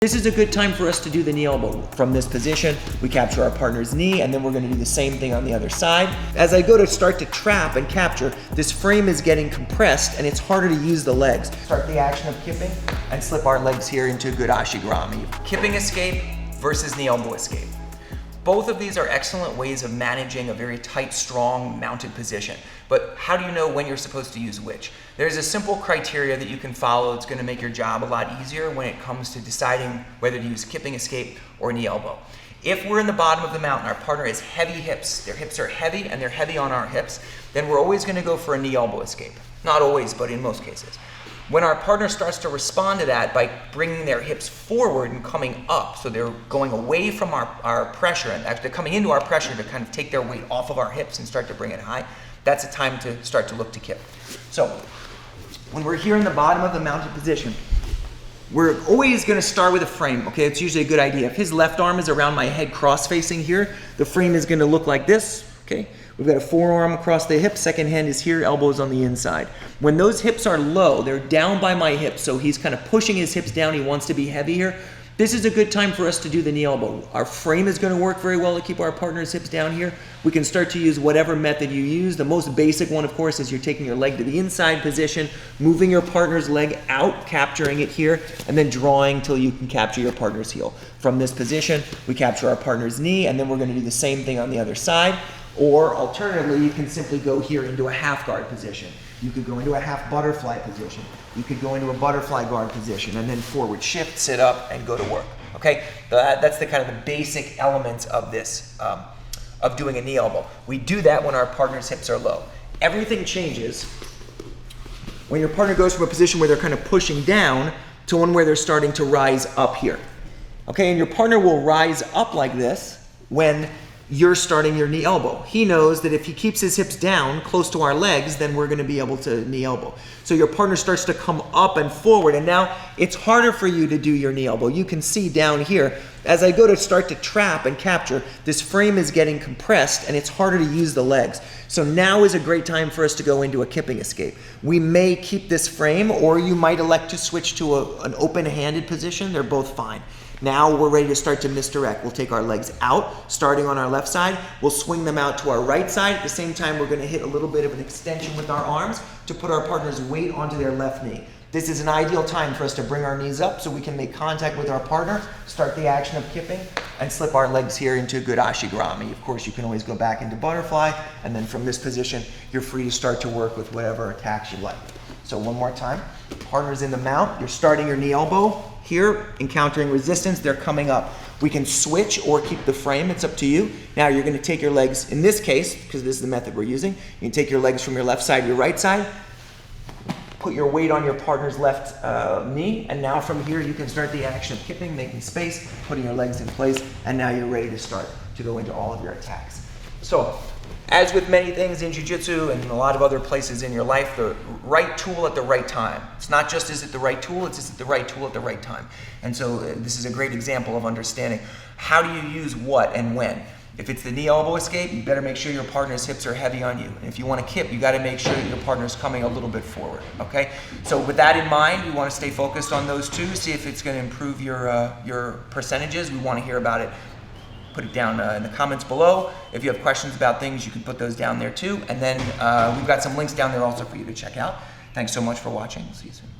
This is a good time for us to do the knee elbow. From this position, we capture our partner's knee, and then we're gonna do the same thing on the other side. As I go to start to trap and capture, this frame is getting compressed and it's harder to use the legs. Start the action of kipping and slip our legs here into a good ashigarami. Kipping escape versus knee elbow escape. Both of these are excellent ways of managing a very tight, strong, mounted position. But how do you know when you're supposed to use which? There's a simple criteria that you can follow that's gonna make your job a lot easier when it comes to deciding whether to use kipping escape or knee elbow. If we're in the bottom of the mountain, our partner has heavy hips, their hips are heavy and they're heavy on our hips, then we're always gonna go for a knee elbow escape. Not always, but in most cases. When our partner starts to respond to that by bringing their hips forward and coming up, so they're going away from our pressure and actually coming into our pressure to kind of take their weight off of our hips and start to bring it high, that's a time to start to look to kip. So when we're here in the bottom of the mounted position, we're always gonna start with a frame, okay? It's usually a good idea. If his left arm is around my head cross-facing here, the frame is gonna look like this, okay? We've got a forearm across the hip, second hand is here, elbows on the inside. When those hips are low, they're down by my hips, so he's kind of pushing his hips down, he wants to be heavy here. This is a good time for us to do the knee elbow. Our frame is gonna work very well to keep our partner's hips down here. We can start to use whatever method you use. The most basic one, of course, is you're taking your leg to the inside position, moving your partner's leg out, capturing it here, and then drawing till you can capture your partner's heel. From this position, we capture our partner's knee, and then we're gonna do the same thing on the other side. Or alternatively, you can simply go here into a half guard position. You could go into a half butterfly position. You could go into a butterfly guard position and then forward shift, sit up, and go to work, okay? That's the kind of the basic elements of this, of doing a knee elbow. We do that when our partner's hips are low. Everything changes when your partner goes from a position where they're kind of pushing down to one where they're starting to rise up here, okay? And your partner will rise up like this when you're starting your knee elbow. He knows that if he keeps his hips down close to our legs, then we're gonna be able to knee elbow. So your partner starts to come up and forward, and now it's harder for you to do your knee elbow. You can see down here, as I go to start to trap and capture, this frame is getting compressed and it's harder to use the legs. So now is a great time for us to go into a kipping escape. We may keep this frame, or you might elect to switch to an open-handed position. They're both fine. Now we're ready to start to misdirect. We'll take our legs out, starting on our left side. We'll swing them out to our right side. At the same time, we're gonna hit a little bit of an extension with our arms to put our partner's weight onto their left knee. This is an ideal time for us to bring our knees up so we can make contact with our partner, start the action of kipping, and slip our legs here into a good ashigarami. Of course, you can always go back into butterfly, and then from this position, you're free to start to work with whatever attacks you like. So one more time, partner's in the mount, you're starting your knee elbow, here, encountering resistance, they're coming up. We can switch or keep the frame, it's up to you. Now you're gonna take your legs, in this case, because this is the method we're using, you can take your legs from your left side to your right side, put your weight on your partner's left knee, and now from here you can start the action of kipping, making space, putting your legs in place, and now you're ready to start to go into all of your attacks. So, as with many things in jiu-jitsu and a lot of other places in your life, the right tool at the right time. It's not just is it the right tool, it's is it the right tool at the right time. And so this is a great example of understanding how do you use what and when. If it's the knee elbow escape, you better make sure your partner's hips are heavy on you. And if you want to kip, you got to make sure that your partner's coming a little bit forward, okay? So with that in mind, we want to stay focused on those two, see if it's going to improve your percentages. We want to hear about it. Put it down in the comments below. If you have questions about things, you can put those down there too. And then we've got some links down there also for you to check out. Thanks so much for watching. See you soon.